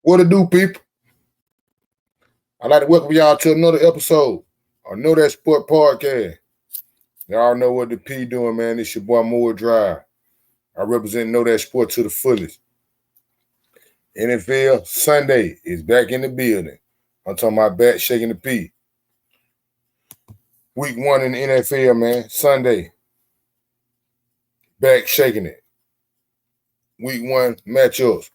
What to do, people? I'd like to welcome y'all to another episode of Know That Sport Podcast. Y'all know what the P doing, man. It's your boy Moore Drive. I represent Know That Sport to the fullest. NFL Sunday is back in the building. I'm talking about back shaking the P. Week 1 in the NFL, man. Sunday. Back shaking it. Week 1 matchups.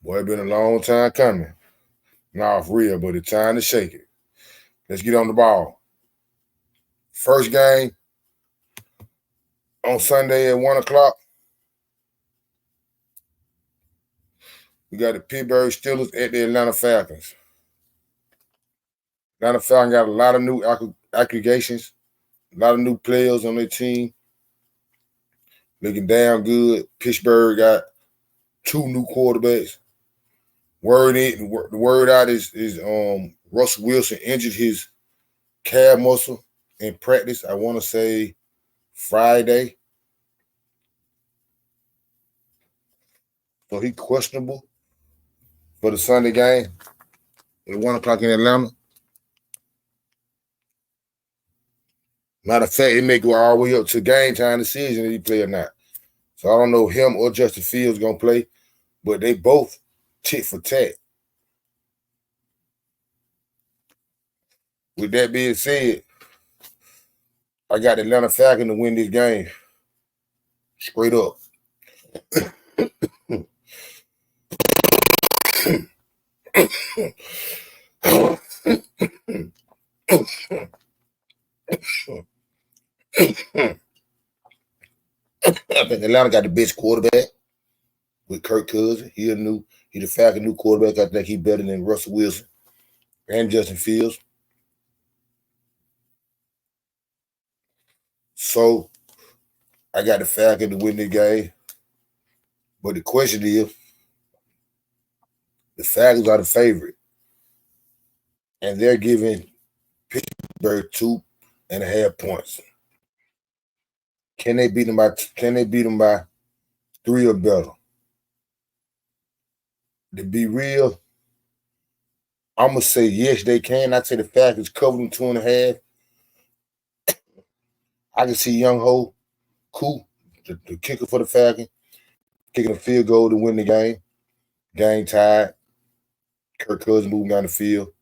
Boy, it's been a long time coming. Nah, for real, but it's time to shake it. Let's get on the ball. First game on Sunday at 1 o'clock. We got the Pittsburgh Steelers at the Atlanta Falcons. Atlanta Falcons got a lot of new acquisitions, a lot of new players on their team. Looking damn good. Pittsburgh got 2 new quarterbacks. The word out is Russell Wilson injured his calf muscle in practice. I want to say Friday. So he's questionable for the Sunday game at 1 o'clock in Atlanta. Matter of fact, it may go all the way up to game time decision if he play or not. So I don't know if him or Justin Fields going to play, but they both tit for tat. With that being said, I got the Atlanta Falcons to win this game. Straight up. I think Atlanta got the best quarterback with Kirk Cousins. He the Falcon new quarterback. I think he better than Russell Wilson and Justin Fields. So I got the Falcon to win the game. But the question is, the Falcons are the favorite. And they're giving Pittsburgh 2.5 points. Can they beat them by 3 or better? To be real, I'm gonna say yes, they can. I'd say the Falcons cover them 2.5. I can see Young Ho, Koo, the kicker for the Falcons, kicking a field goal to win the game. Game tied. Kirk Cousins moving down the field.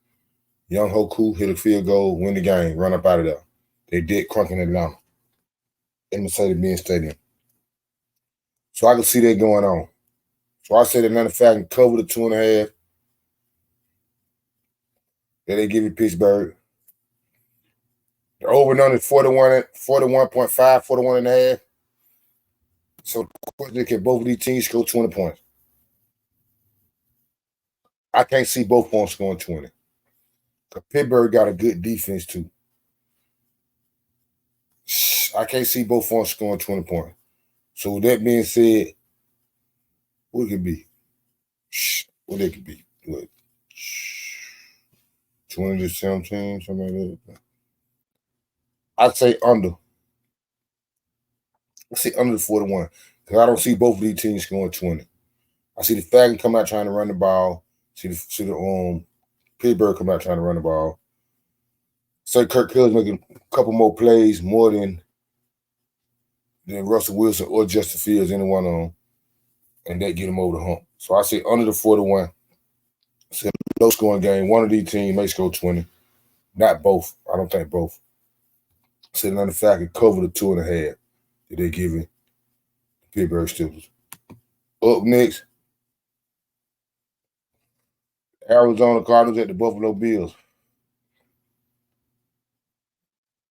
Young Ho Koo hit a field goal, win the game, run up out of there. They did crunk in Atlanta in Mercedes-Benz Stadium. So I can see that going on. So I said Atlanta Falcons cover the 2.5 that they give you Pittsburgh. The over and under 41.5, 41.5. So the question is, can both of these teams score 20 points? I can't see both points scoring 20. Because Pittsburgh got a good defense too. I can't see both points scoring 20 points. So with that being said, what could be? What it could be? What? 20 to 17, something like that. I'd say under. I say under the 41. Because I don't see both of these teams scoring 20. I see the Falcons come out trying to run the ball. See the Pittsburgh come out trying to run the ball. Say Kirk Cousins making a couple more plays more than Russell Wilson or Justin Fields, any one of them, and that get them over the hump. So I say under the 41. I say low scoring game. One of these teams may score 20. Not both. I don't think both. I say another Falcons cover the 2.5 that they're giving the Pittsburgh Steelers. Up next, Arizona Cardinals at the Buffalo Bills.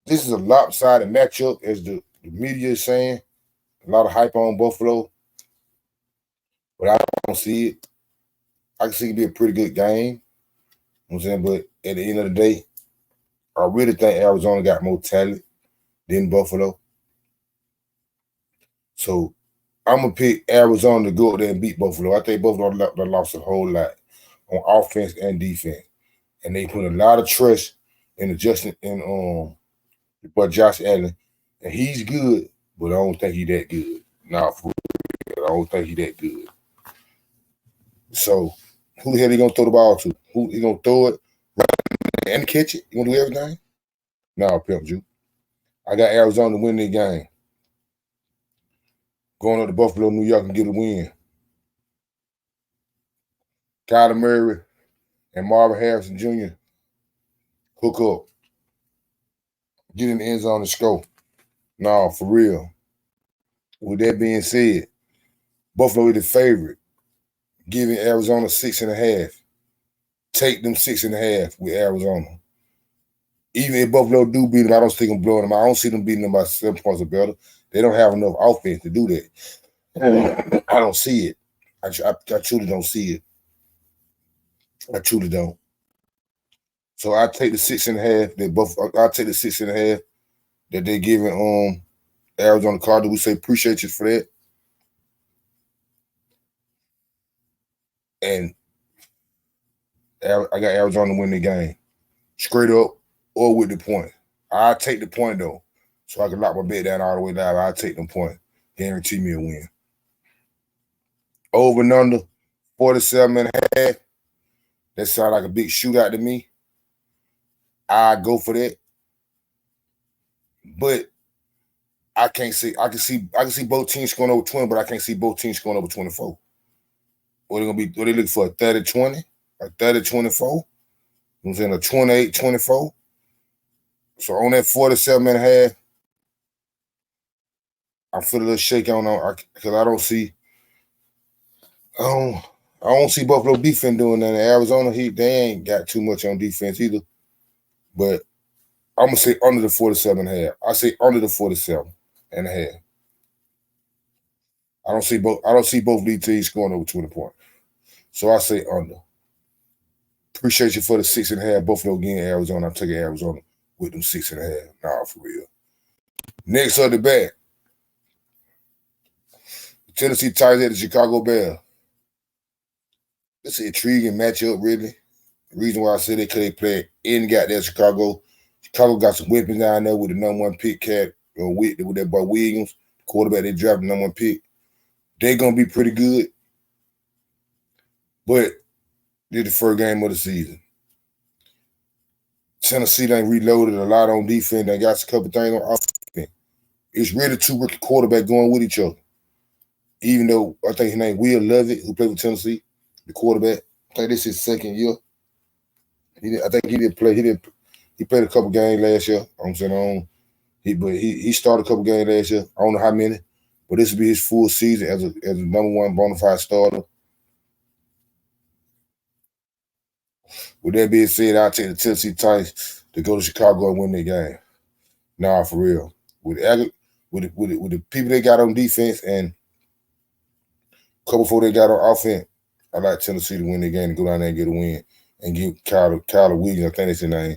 This is a lopsided matchup, as the media is saying. A lot of hype on Buffalo, but I don't see it. I can see it be a pretty good game. You know what I'm saying? But at the end of the day, I really think Arizona got more talent than Buffalo. So I'm going to pick Arizona to go out there and beat Buffalo. I think Buffalo lost a whole lot on offense and defense. And they put a lot of trust in Justin and Josh Allen. And he's good, but I don't think he's that good. Nah, for real. I don't think he's that good. So who the hell he gonna throw the ball to? Who he gonna throw it, run and catch it? You gonna do everything? No, Pimp Ju. I got Arizona to win the game. Going up to Buffalo, New York, and get a win. Kyler Murray and Marvin Harrison Jr. hook up. Get in the end zone and score. No, for real. With that being said, Buffalo is the favorite. Giving Arizona 6.5. Take them 6.5 with Arizona. Even if Buffalo do beat them, I don't see them blowing them. I don't see them beating them by 7 points or better. They don't have enough offense to do that. I don't see it. I truly don't see it. I truly don't. So I take the 6.5. I take the 6.5 that they're giving Arizona Cardinals. We say appreciate you for that. And I got Arizona to win the game. Straight up or with the point. I'll take the point though. So I can lock my bet down all the way down. I'll take the point. Guarantee me a win. Over and under 47.5. That sounds like a big shootout to me. I go for that. But I can see both teams scoring over 20, but I can't see both teams scoring over 24. What they looking for? A 30-20? A 30-24? I'm saying a 28-24. So on that 47.5, I feel a little shaky on because I don't see Buffalo defense doing that. Arizona Heat, they ain't got too much on defense either. But I'm gonna say under the 47.5. I say under the 47.5. I don't see both these teams scoring over 20 points. So I say under. Appreciate you for the 6.5. Buffalo again, Arizona. I'm taking Arizona with them 6.5. Nah, for real. Next on the bat, the Tennessee Titans at the Chicago Bears. It's an intriguing matchup, really. The reason why I say that because they play in goddamn Chicago. Chicago got some weapons down there with the number one pick with that boy Williams, quarterback they drafted the number one pick. They're gonna be pretty good. But they're the first game of the season. Tennessee done reloaded a lot on defense. They got a couple things on offense. It's really two rookie quarterbacks going with each other. Even though I think his name Will Levitt, who played with Tennessee, the quarterback. I think this is his second year. I think he didn't play. He played a couple games last year. I'm saying he started a couple games last year. I don't know how many, but this will be his full season as a number one bona fide starter. With that being said, I'll take the Tennessee Titans to go to Chicago and win their game. Nah, for real. With the people they got on defense and a couple before they got on offense, I like Tennessee to win their game and go down there and get a win and give Kyler Williams, I think that's his name,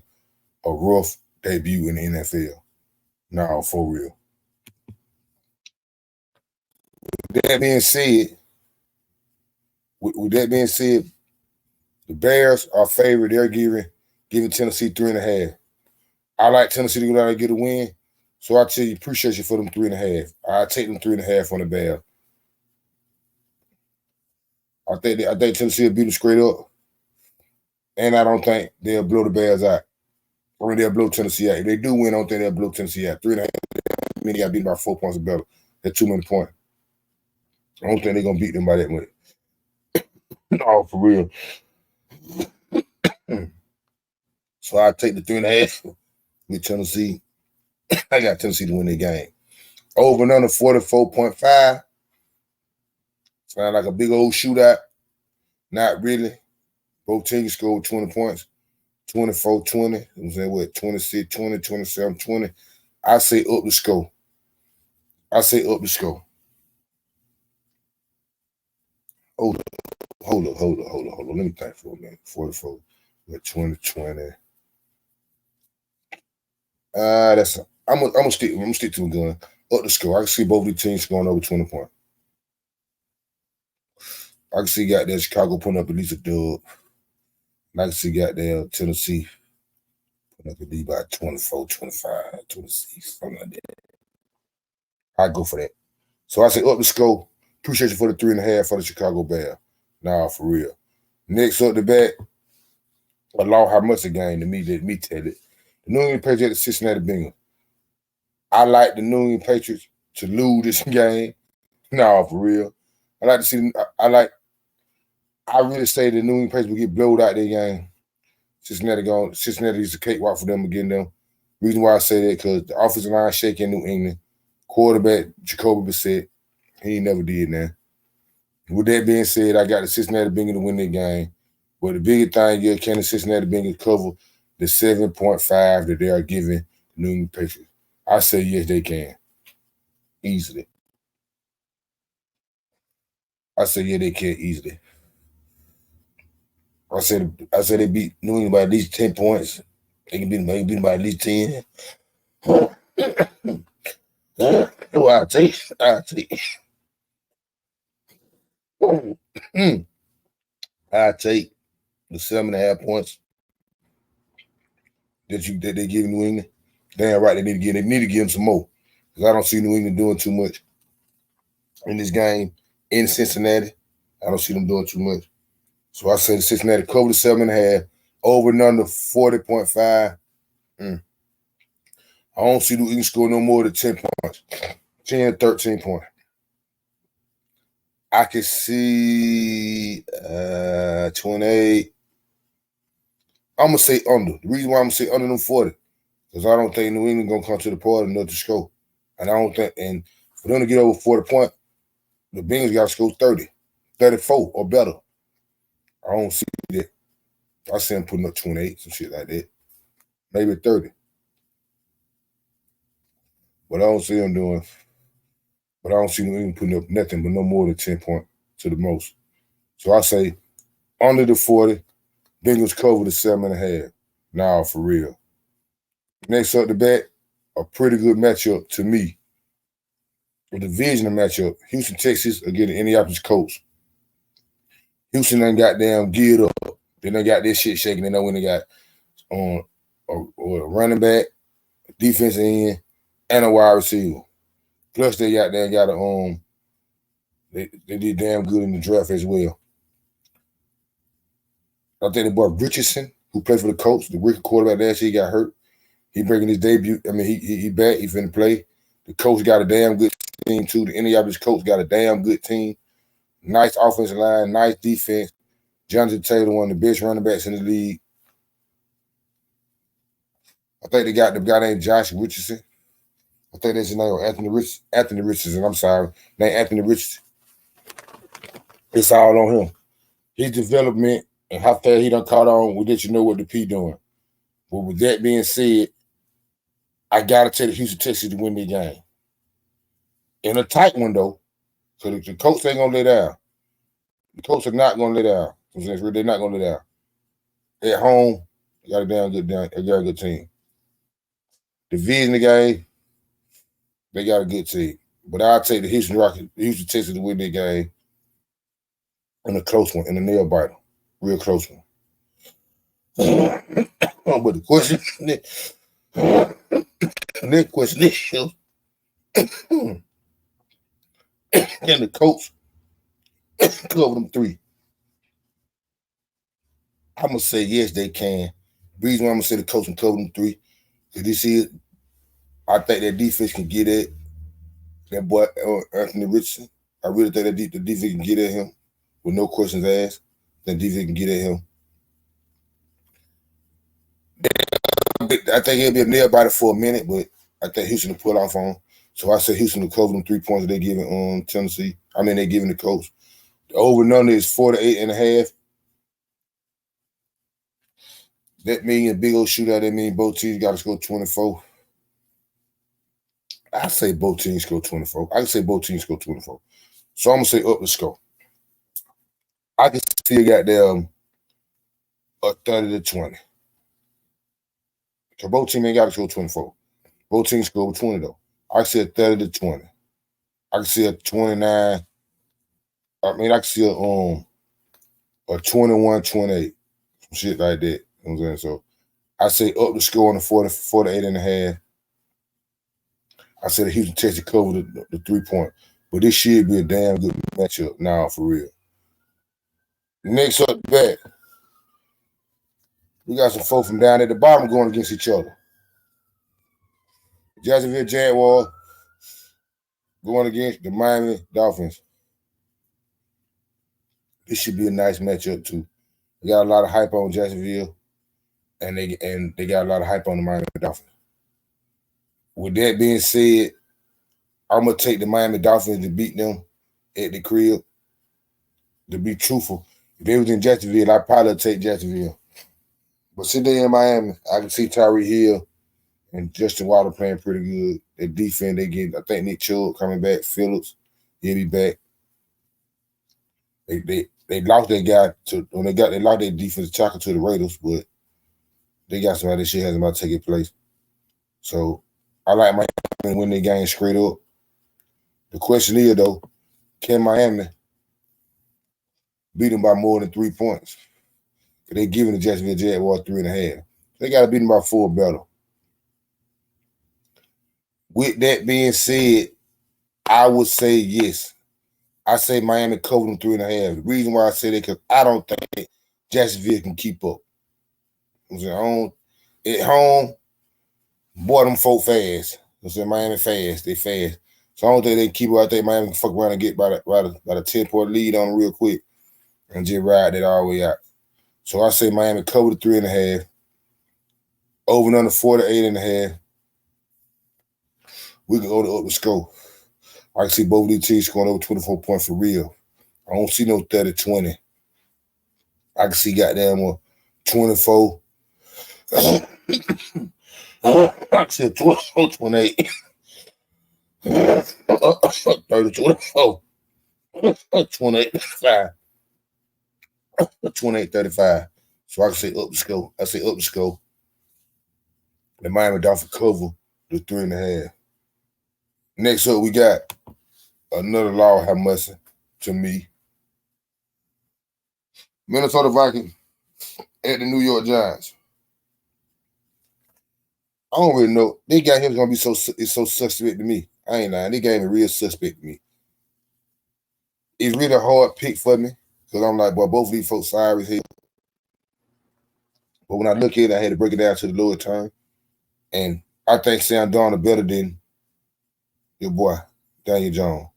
a rough debut in the NFL. Nah, for real. With that being said, the Bears are favored. They're giving Tennessee 3.5. I like Tennessee to go down and get a win. So I tell you, appreciate you for them 3.5. I take them 3.5 on the Bears. I think Tennessee will beat them straight up. And I don't think they'll blow the Bears out. Or they'll blow Tennessee out. If they do win, I don't think they'll blow Tennessee out. 3.5, they got beat by 4 points or better. That's too many points. I don't think they're going to beat them by that much. No, for real. So I take the 3.5 with Tennessee. I got Tennessee to win the game. Over and under 44.5. Sound like a big old shootout. Not really. Both teams scored 20 points. 24-20. I'm saying what? 26-20, 27-20. I say up the score. Hold up. Let me think for a minute. 44 with 2020. I'm gonna stick to a gun. Up the score. I can see both of the teams scoring over 20 points. I can see got there Chicago putting up at least a dub. And I can see got there Tennessee putting up a lead by 24, 25, 26, something like that. I go for that. So I say up the score. Appreciate you for the 3.5 for the Chicago Bears. Nah, for real. Next up the bat, a law how much a game to me, let me tell it. The New England Patriots at the Cincinnati Bengals. I like the New England Patriots to lose this game. Nah, for real. I like to see I really say the New England Patriots will get blowed out their game. Cincinnati's a cakewalk for them again, though. Reason why I say that, because the offensive line shaking New England. Quarterback, Jacoby Brissett, he never did now. With that being said, I got the Cincinnati Bengals to win that game. But the bigger thing is, can the Cincinnati Bengals cover the 7.5 that they are giving the New England Patriots? I say yes, they can. Easily. I say yeah, they can easily. I said they beat New England by at least 10 points. They can beat them by at least 10. Oh, I'll take. I'll take the 7.5 points that they give New England. Damn right, they need to give them some more. Because I don't see New England doing too much in this game in Cincinnati. I don't see them doing too much. So I say the Cincinnati cover the 7.5, over and under 40.5. I don't see New England score no more than 10 points. 10, 13 points. I can see 28. I'm going to say under. The reason why I'm going to say under them 40, because I don't think New England going to come to the party enough to score. And I don't think, and for them to get over 40 points, the Bengals got to score 30, 34 or better. I don't see that. I see them putting up 28, some shit like that. Maybe 30. But I don't see them doing, but I don't see New England putting up nothing but no more than 10 points to the most. So I say under the 40, Bengals cover the 7.5. Nah, for real. Next up the bat, a pretty good matchup to me. A divisional matchup. Houston, Texas against the Indianapolis Colts. Houston done goddamn geared up. They done got this shit shaking. They know when they got on a running back, defensive end, and a wide receiver. Plus they got a they did damn good in the draft as well. I think they bought Richardson, who played for the Colts, the rookie quarterback last year. He got hurt. He breaking his debut. I mean, he back. He finna play. The Colts got a damn good team too. The Indianapolis Colts got a damn good team. Nice offensive line, nice defense. Jonathan Taylor, one of the best running backs in the league. I think they got the guy named Josh Richardson. I think that's his name, Anthony Richardson. I'm sorry, named Anthony Richardson. It's all on him. His development and how fast he done caught on will let you know what the P doing. But with that being said, I gotta take the Houston Texans to win the game. In a tight one though, so the Colts ain't gonna lay down. The Colts are not gonna lay down. They're not gonna lay down. At home, they got a good team. Division game, they got a good team. But I'll take the Houston Texans to win the game in a close one, in a nail biter. Real close one. But the question, next question is, can the Colts cover them 3? I'm going to say yes, they can. The reason why I'm going to say the Colts can cover them 3, because this is, I think that defense can get at that boy, Anthony Richardson. I really think that the defense can get at him with no questions asked. That defense can get at him. I think he'll be a nail biter for a minute, but I think Houston will pull off on him. So I say Houston will cover them 3 points that they're giving Tennessee. They're giving the Colts. The over and under is 48.5. That means a big old shootout. That means both teams got to score 24. I say both teams score 24. I can say both teams score 24. So I'm going to say up the score. I can still got them a 30-20. Because both teams ain't got to score 24. Both teams score 20, though. I can see a 30-20. I can see a 29. I can see a 21-28. Some shit like that. You know what I'm saying? So I say up the score on the 48.5. I said the Houston Texans cover the 3 point. But this should be a damn good matchup now, for real. Next up the back, we got some folks from down at the bottom going against each other. Jacksonville Jaguars going against the Miami Dolphins. This should be a nice matchup too. We got a lot of hype on Jacksonville, and they got a lot of hype on the Miami Dolphins. With that being said, I'm gonna take the Miami Dolphins to beat them at the crib. To be truthful, if they was in Jacksonville, I'd probably take Jacksonville. But since they're in Miami, I can see Tyreek Hill and Justin Water playing pretty good. Their defense, I think Nick Chubb coming back. Phillips, he'll be back. They lost their guy they lost their defensive tackle to the Raiders, but they got somebody that shit has about to take its place. So I like Miami to win their game straight up. The question is though, can Miami beat them by more than 3 points? They're giving the Jacksonville Jaguars 3.5. They got to beat them by 4 better. With that being said, I would say yes. I say Miami cover them 3.5. The reason why I say that because I don't think Jacksonville can keep up. At home, boy, them folk fast. Miami fast. They fast. So I don't think they can keep up. I think Miami can fuck around and get by the 10-point lead on them real quick and just ride that all the way out. So I say Miami cover the 3.5. Over and under 48.5. We can go to up the score. I can see both of these teams scoring over 24 points for real. I don't see no 30-20. I can see goddamn 24. I can see 24-28. 30-24. 28-35. 28-35. So I can say up the score. I say up the score. The Miami Dolphins cover the 3.5. Next up, we got another law have muscle to me. Minnesota Vikings at the New York Giants. I don't really know. They got him gonna be so suspect to me. I ain't lying. They got him a real suspect to me. It's really a hard pick for me because I'm like, boy, both of these folks sorry as hell. But when I look at it, I had to break it down to the lower term, and I think Sam Darnold better than your boy Daniel Jones.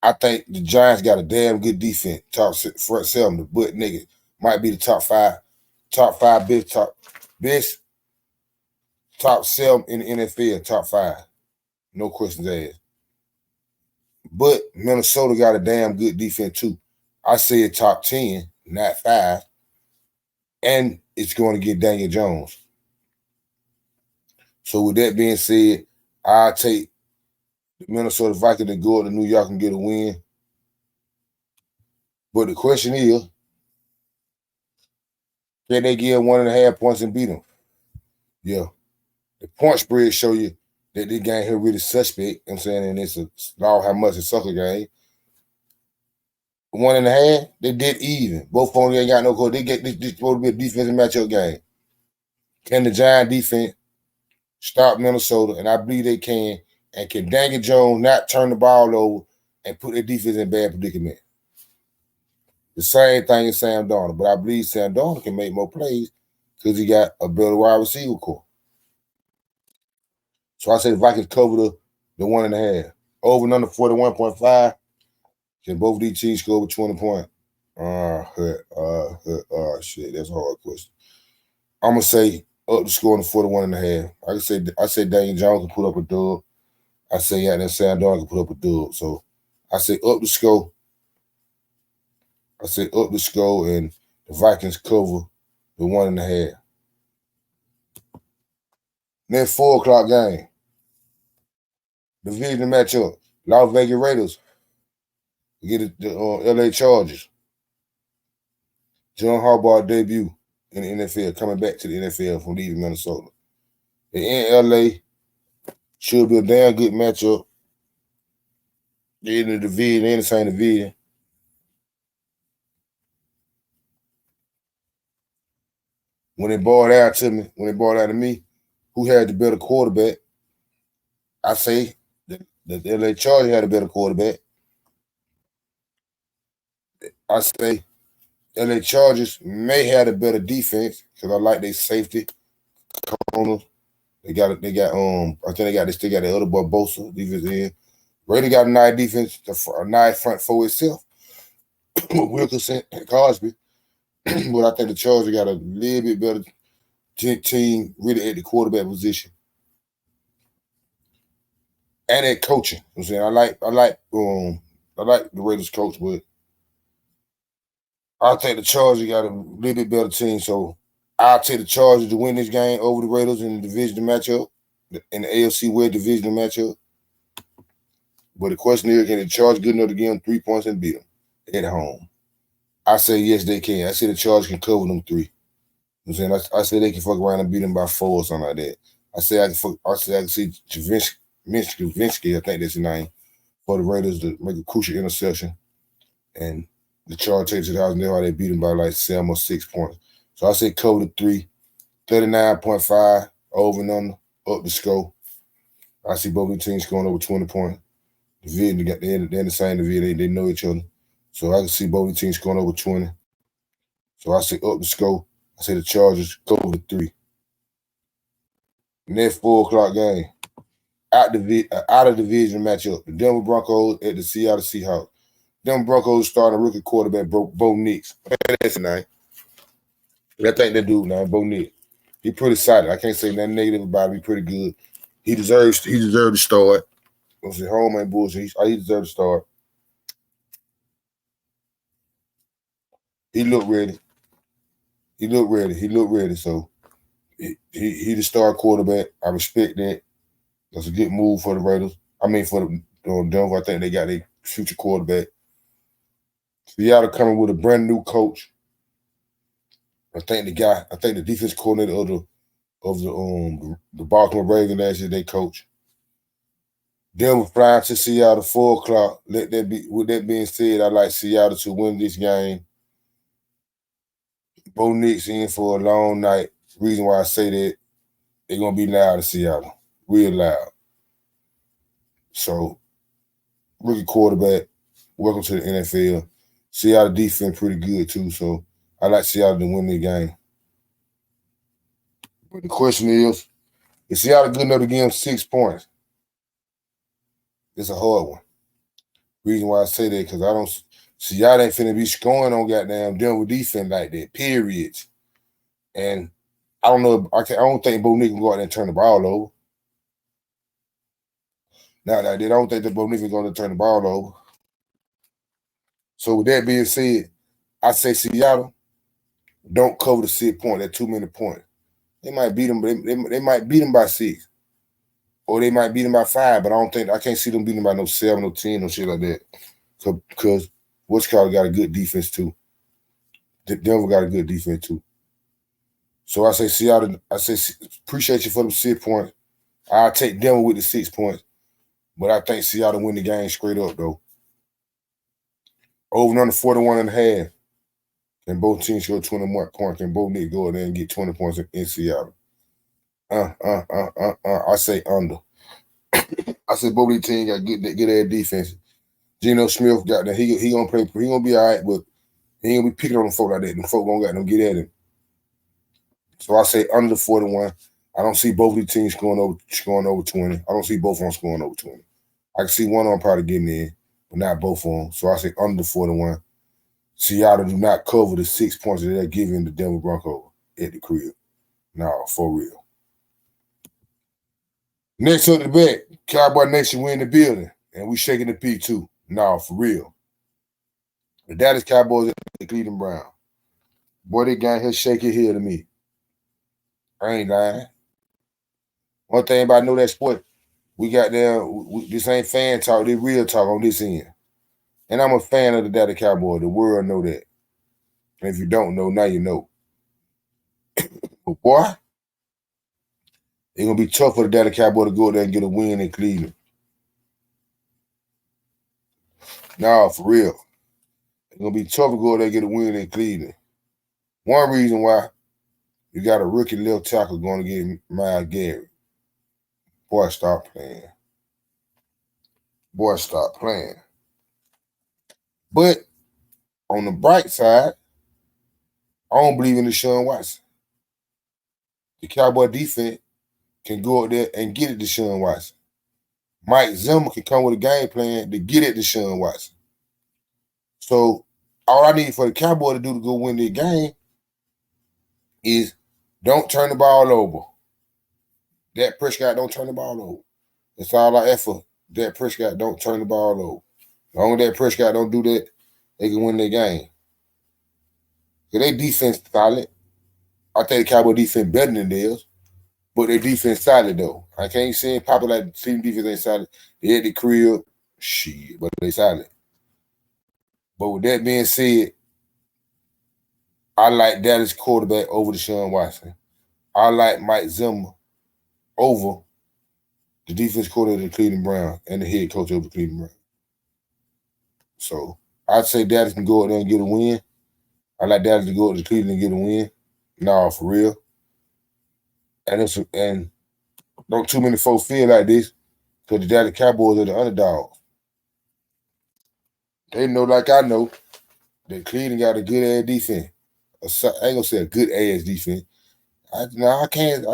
I think the Giants got a damn good defense. Top front seven, the butt nigga might be the top five best top seven in the NFL, top 5. No questions asked. But Minnesota got a damn good defense too. I say it top 10, not 5. And it's going to get Daniel Jones. So with that being said, I'll take the Minnesota Vikings to go to New York and get a win. But the question is, can they give 1.5 points and beat them? Yeah. The point spread show you that this game here really suspect. I'm saying, and it's a law how much a sucker game. 1.5, they did even. Both of them ain't got no code. They get this supposed to be a defensive matchup game. Can the Giant defense stop Minnesota? And I believe they can. And can Daniel Jones not turn the ball over and put their defense in bad predicament? The same thing as Sam Darnold, but I believe Sam Darnold can make more plays because he got a better wide receiver core. So I say the Vikings cover the 1.5. Over and under 41.5. Can both of these teams score over 20 points? Shit, that's a hard question. I'm gonna say up the score in the 41.5. I say Daniel Jones can put up a dub. I say Sam Darnold can put up a dub. So I say up the score. And the Vikings cover the 1.5. Then 4:00 game. Division matchup. Las Vegas Raiders get the LA Chargers. John Harbaugh debut in the NFL, coming back to the NFL from leaving Minnesota. They're in LA. Should be a damn good matchup. They're in the division, they're in the same division. When it boiled out to me, who had the better quarterback? I say the LA Chargers had a better quarterback. I say LA Chargers may have a better defense because I like their safety corners. I think they got the other boy Bosa defense in. Raiders got a nice defense, a nice front four itself. Wilkerson and Cosby. But I think the Chargers got a little bit better team really at the quarterback position. And at coaching. You know what I'm saying? I like the Raiders coach, but I think the Chargers got a little bit better team. So I'll take the Chargers to win this game over the Raiders in the divisional matchup, in the AFC West divisional matchup. But the question is, can the Chargers good enough to give them 3 points and beat them at home? I say yes, they can. I say the Chargers can cover them 3. You know what I'm saying? I say they can fuck around and beat them by 4 or something like that. I say I can see Javinsky, I think that's his name, for the Raiders to make a crucial interception. And the Chargers take it to the house, and they beat them by like 7 or 6 points. So I say cover the 3, 39.5, over and under, up the score. I see both teams scoring over 20 points. They're in the same division. They know each other. So I can see both teams scoring over 20. So I say up the score. I say the Chargers cover the 3. Next 4 o'clock game. Out of division matchup. The Denver Broncos at the Seattle Seahawks. Denver Broncos starting rookie quarterback Bo Nix. That's a name. I think that dude now, Bo Nix. He pretty solid. I can't say nothing negative about him. He pretty good. He deserves to start. Home ain't bullshit. He deserves to start. He looked ready. So he the star quarterback. I respect that. That's a good move for the Raiders. I mean, for the Denver, I think they got a future quarterback. Seattle coming with a brand new coach. I think the defense coordinator of the Baltimore Ravens last year, they coach. Denver flying to Seattle 4 o'clock. With that being said, I like Seattle to win this game. Bo Nix in for a long night. Reason why I say that, they're gonna be loud in Seattle, real loud. So, rookie quarterback, welcome to the NFL. Seattle defense pretty good too, so I like Seattle to win the game. But the question is Seattle good enough to give them 6 points? It's a hard one. Reason why I say that, because I don't see y'all ain't finna be scoring on goddamn Denver defense like that, periods. And I don't know. I don't think Bo Nix can go out there and turn the ball over. Now that I don't think that Bo Nix is going to turn the ball over. So with that being said, I say Seattle don't cover the 6 point. That 2 minute point. They might beat them, but they might beat them by 6, or they might beat them by 5. But I can't see them beating them by no 7 or 10 or shit like that. Because Wisconsin got a good defense too. Denver got a good defense too. So I say Seattle. I say appreciate you for the 6 points. I'll take Denver with the 6 points, but I think Seattle win the game straight up though. Over and under 41.5. And both teams score 21 points, and both need to go there and get 20 points in Seattle. I say under. I say both these teams got good ass defense. Geno Smith got that. He gonna play. He gonna be all right, but he ain't gonna be picking on them folk like that. Them folk gonna got them get at him. So I say under 41. I don't see both these teams scoring over 20. I don't see both of them scoring over 20. I can see one of them probably getting in, but not both of them. So I say under 41. Seattle do not cover the 6 points that they're giving the Denver Broncos at the crib. No, for real. Next up the bet, Cowboy Nation win the building, and we shaking the P too. No, for real. The Dallas Cowboys at the Cleveland Browns. Boy, they got here shaking here to me. I ain't lying. One thing about Know That Sport, we got there. This ain't fan talk. This real talk on this end. And I'm a fan of the Dallas Cowboys. The world know that. And if you don't know, now you know. But boy, it's going to be tough for the Dallas Cowboys to go there and get a win in Cleveland. No, for real. It's going to be tough to go there and get a win in Cleveland. One reason why, you got a rookie left tackle going to get Myles Garrett. Boy, stop playing. But on the bright side, I don't believe in Deshaun Watson. The Cowboy defense can go out there and get at Deshaun Watson. Mike Zimmer can come with a game plan to get at Deshaun Watson. So all I need for the Cowboy to do to go win the game is don't turn the ball over. Dak Prescott don't turn the ball over. That's all I ask for. Dak Prescott don't turn the ball over. As long as Dak Prescott don't do that, they can win their game. Because their defense solid. I think the Cowboy defense better than theirs. But their defense solid, though. I can't say popular team defense ain't solid. They at the crib, shit, but they solid. But with that being said, I like Dallas quarterback over Deshaun Watson. I like Mike Zimmer over the defense coordinator of the Cleveland Browns and the head coach of the Cleveland Browns. So I'd say Dallas can go out there and get a win. I like Dallas to go out to Cleveland and get a win. No, for real. And don't too many folks feel like this because the Dallas Cowboys are the underdogs. They know, like I know, that Cleveland got a good ass defense. I ain't gonna say a good ass defense. I can't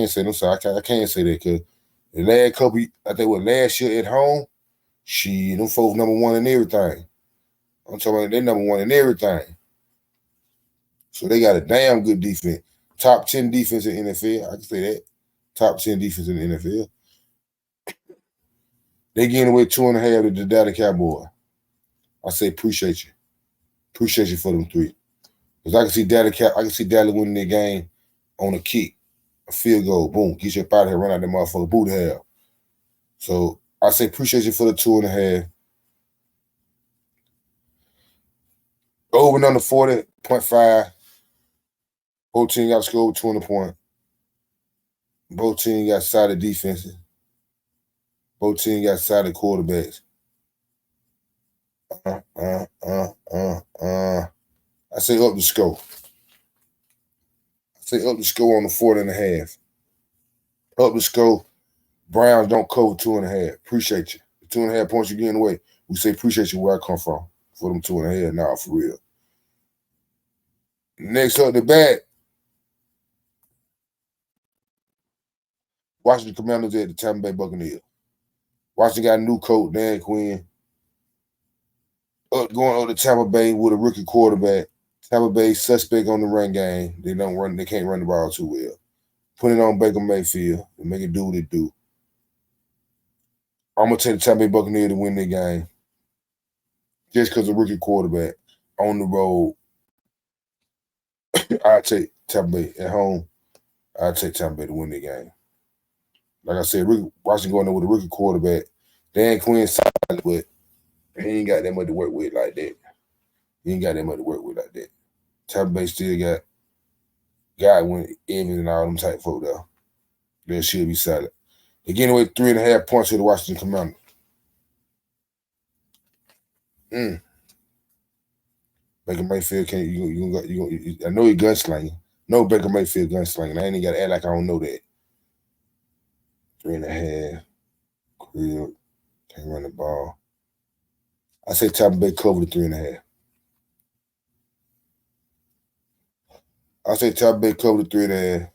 say no. Sorry, I can't say that because the last couple, I think last year at home, them folks number one in everything. I'm talking about they number one in everything. So they got a damn good defense. Top 10 defense in the NFL. I can say that. Top 10 defense in the NFL. They getting away 2.5 to the Dallas Cowboys. I say appreciate you. Appreciate you for them 3. Because I can see Dallas winning their game on a kick, a field goal, boom, get your out here, run out that motherfucker, boot hell. So I say appreciate you for the 2.5. Over and under 40.5. Both teams got to score over 20 points. Both teams got solid defenses. Both teams got solid quarterbacks. I say up the score. I say up the score on the 40.5. Up the score. Browns don't cover 2.5. Appreciate you. The 2.5 points you're getting away. We say appreciate you where I come from. For them 2.5. Nah, for real. Next up the bat. Washington Commanders at the Tampa Bay Buccaneers. Washington got a new coach, Dan Quinn. Going up to Tampa Bay with a rookie quarterback. Tampa Bay suspect on the run game. They can't run the ball too well. Put it on Baker Mayfield and make it do what it do. I'm gonna take the Tampa Bay Buccaneers to win the game. Just because of rookie quarterback on the road. I take Tampa Bay at home. I take Tampa Bay to win the game. Like I said, Washington going there with a rookie quarterback. Dan Quinn solid, but he ain't got that much to work with like that. Tampa Bay still got Godwin, Evans, and all them type folk though. They should be solid. They're getting away 3.5 points to the Washington Commanders. Baker Mayfield can't. I know he gunslinging. No Baker Mayfield gunslinging. I ain't even got to act like I don't know that. 3.5. Crib. Can't run the ball. I say Tampa Bay cover the 3.5. I say Tampa Bay cover the 3.5.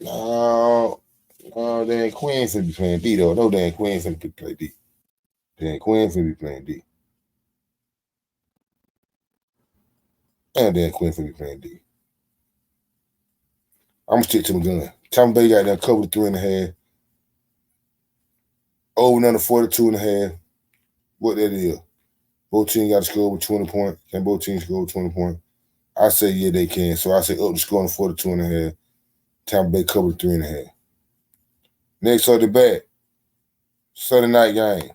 No, Dan Quinn finna be playing D though. No, Dan Quinn finna play D. Dan Quinn finna be playing D. And Dan Quinn finna be playing D. I'm gonna stick to my gun. Tampa Bay got that cover the 3.5. Over under 42.5. What that is? Both teams got to score over 20 points. Can both teams score over 20 points? I say yeah, they can. So I say up the score on 42.5. Tampa Bay cover the 3.5. Next up the bat. Sunday night game.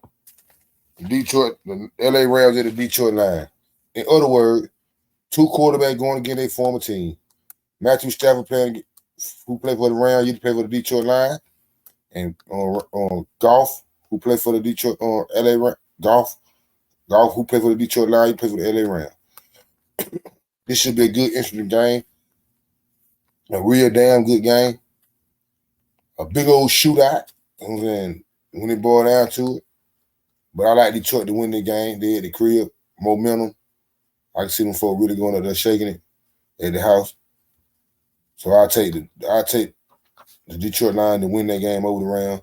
Detroit, the LA Rams at the Detroit line. In other words, 2 quarterbacks going against their former team. Matthew Stafford who played for the Rams, used to play for the Detroit line. And Golf, who played for the Detroit LA Golf, who played for the Detroit line, he played for the LA Rams. This should be a good, interesting game. A real damn good game. A big old shootout. You know what I'm saying? When it boiled down to it. But I like Detroit to win the game. They at the crib. Momentum. I can see them folks really going up there shaking it at the house. So I take the Detroit Lions to win that game over the Rams.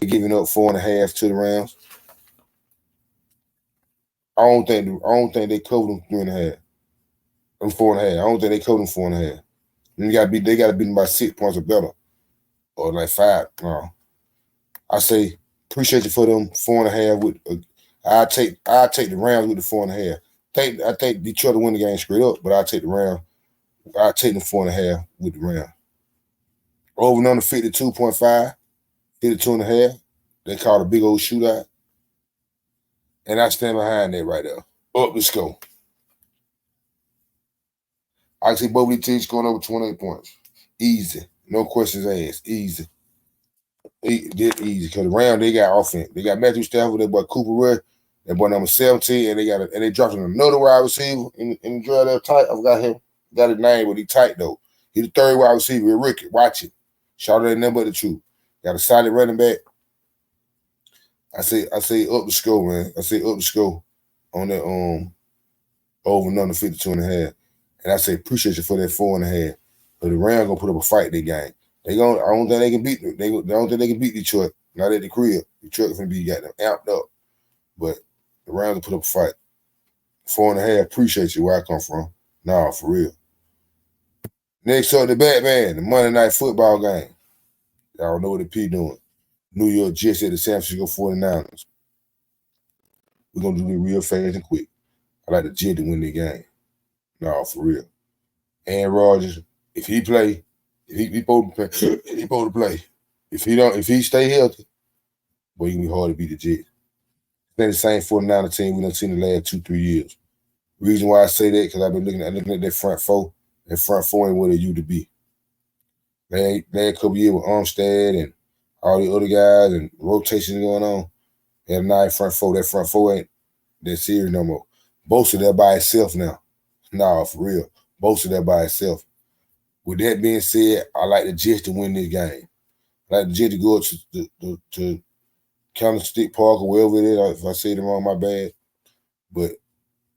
They're giving up 4.5 to the Rams. I don't think they covered them 3.5. Them 4.5. I don't think they covered them 4.5. They gotta beat them by 6 points or better. Or like 5. No. I say appreciate you for them 4.5 with I take the Rams with the 4.5. I think Detroit to win the game straight up, but I take the Rams. I take the 4.5 with the Rams. Over and under 52.5, 52.5. They called a big old shootout. And I stand behind that right there. Up the score. I see both of these teams scoring over 28 points. Easy. No questions asked. Easy. Easy. Because the Rams, they got offense. They got Matthew Stafford, that boy Cooper Rush, that boy number 17, and they dropped another wide receiver in the draft there tight. I forgot him. Got his name, but he tight though. He the third wide receiver with Ricky. Watch it. Shout out nothing but the truth. Got a solid running back. I say up the score, man. I say up the score on that over and under 52.5. And I say appreciate you for that 4.5. But the Rams gonna put up a fight that game. I don't think they can beat them. I don't think they can beat Detroit. Not at the crib. Detroit gonna be got them amped up. But the Rams will put up a fight. 4.5, appreciate you where I come from. Nah, for real. Next up, the Batman, the Monday Night Football game. Y'all know what the P doing. New York Jets at the San Francisco 49ers. We're going to do it real fast and quick. I like the Jets to win the game. No, for real. Aaron Rodgers, if he play, he supposed to play. If he stay healthy, boy, it's going to be hard to beat the Jets. They're the same 49er team we done seen the last 2-3 years. Reason why I say that, because I've been looking at that front four. That front four ain't what it used to be. Last couple years with Armstead and all the other guys and rotations going on, they had a nice front four. That front four ain't that serious no more. Bosa there by itself now. Nah, for real. Bosa there by itself. With that being said, I like the Jets to win this game. I like the Jets to go up to Candlestick Park or wherever it is. If I say it wrong, my bad. But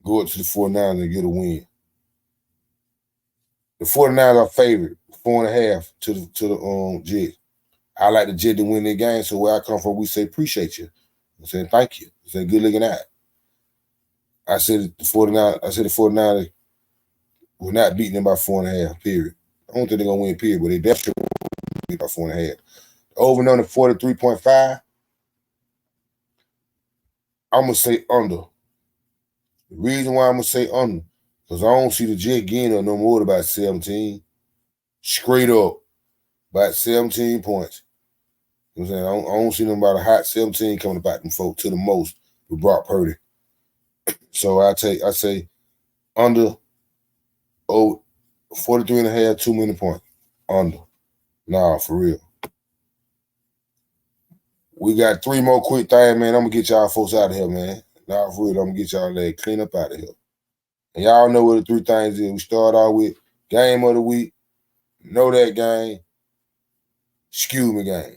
go up to the 49ers and get a win. The 49ers are favored, 4.5 to the Jets. I like the Jets to win the game, so where I come from, we say appreciate you. I said thank you. I said good looking out. I said the 49ers will not beat them by 4.5, period. I don't think they're gonna win, period, but they definitely will beat by 4.5. Over and under 43.5. I'm gonna say under. The reason why I'm gonna say under, because I don't see the Jets getting up no more than about 17. Straight up. About 17 points. You know what I'm saying? I don't see them about a hot 17 coming about them folk to the most with Brock Purdy. So I say under 43.5, too many points. Under. Nah, for real. We got 3 more quick things, man. I'm gonna get y'all folks out of here, man. Nah, for real, I'm gonna get y'all that clean up out of here. And y'all know what the 3 things is. We start out with game of the week, know that game, excuse me game.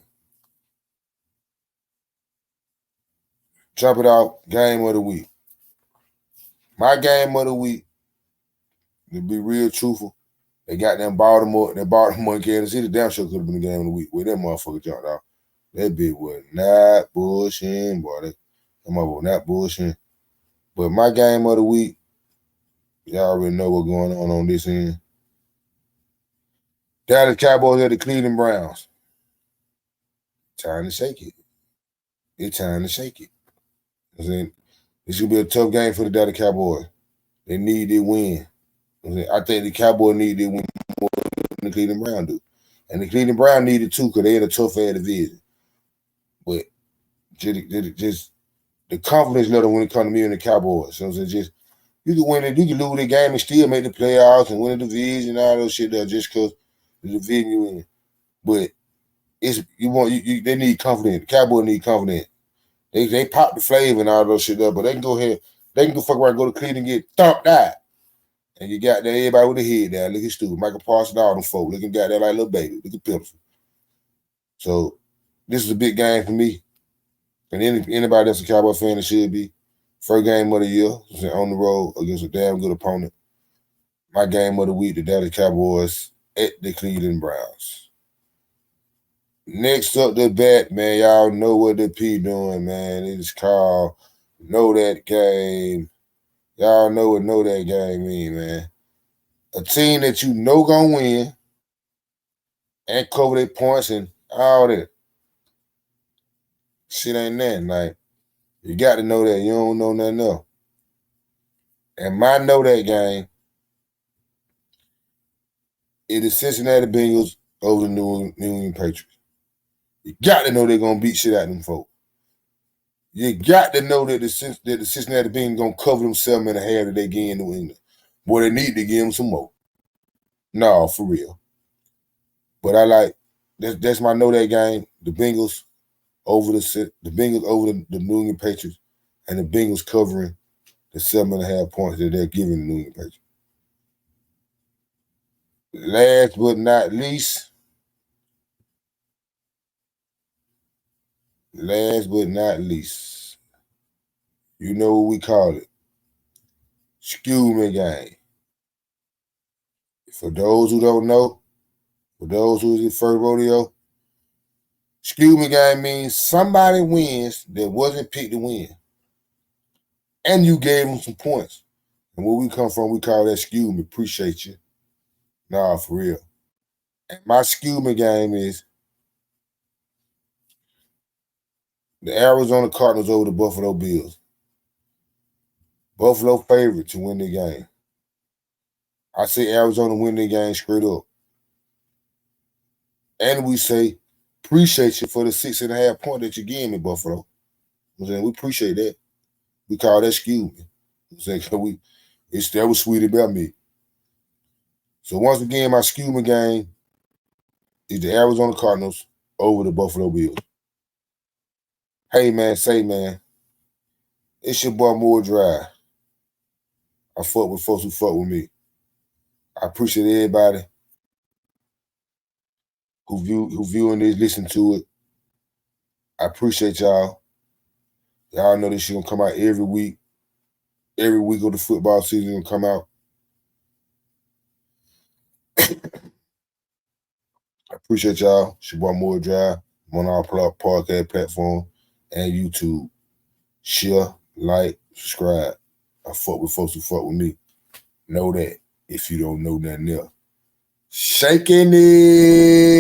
Jump it out, game of the week. My game of the week, to be real truthful, they got them Baltimore and Kansas City. Damn sure could have been the game of the week where that motherfucker jumped out. That bitch was not bullshitting, boy. That motherfucker was not bullshitting. But my game of the week, y'all already know what's going on this end. Dallas Cowboys at the Cleveland Browns. Time to shake it. It's time to shake it. I'm saying, this should be a tough game for the Dallas Cowboys. They need to win. I think the Cowboys need to win more than the Cleveland Browns do. And the Cleveland Browns need it too because they in a tough-ass division. But just the confidence level when it comes to me and the Cowboys. So just you can win it, you can lose the game and still make the playoffs and win the division and all those shit there just because the division you in. But they need confidence. The Cowboys need confidence. They pop the flavor and all those shit there, but they can go ahead, they can go fuck around and go to Cleveland and get thumped out. And you got there everybody with their head down, looking stupid. Michael Parsons, all them folk, looking got there like little baby, looking pitiful. So this is a big game for me. And anybody that's a Cowboy fan, it should be. First game of the year was on the road against a damn good opponent. My game of the week, the Dallas Cowboys at the Cleveland Browns. Next up the bat, man, y'all know what the P doing, man. It is called Know That Game. Y'all know what Know That Game mean, man. A team that you know gonna win and cover their points and all that. Shit ain't nothing. Like, you got to know that. You don't know nothing else. And my Know That Game is the Cincinnati Bengals over the New England Patriots. You got to know they're going to beat shit out of them folks. You got to know that the Cincinnati Bengals going to cover themselves in the half that they get in New England. Boy, they need to give them some more. No, for real. But I like, that's my Know That Game. The Bengals over the New England Patriots, and the Bengals covering the 7.5 points that they're giving the New England Patriots. Last but not least, you know what we call it. Excuse me, game. For those who don't know, for those who's in first rodeo, excuse me game means somebody wins that wasn't picked to win. And you gave them some points. And where we come from, we call that excuse me, appreciate you. Nah, for real. And my excuse me game is the Arizona Cardinals over the Buffalo Bills. Buffalo favorite to win the game. I say Arizona win the game straight up. And we say, appreciate you for the 6.5 point that you gave me, Buffalo. I'm saying, we appreciate that. We call that excuse me. I'm saying, that was sweet about me. So once again, my excuse me game is the Arizona Cardinals over the Buffalo Bills. Hey man, it's your boy More Dry. I fuck with folks who fuck with me. I appreciate everybody who viewing this, listen to it. I appreciate y'all. Y'all know this shit gonna come out every week. Every week of the football season gonna come out. I appreciate y'all. It's your boy More Dry. I'm on our podcast platform and YouTube. Share, like, subscribe. I fuck with folks who fuck with me. Know that if you don't know nothing else. Shaking it.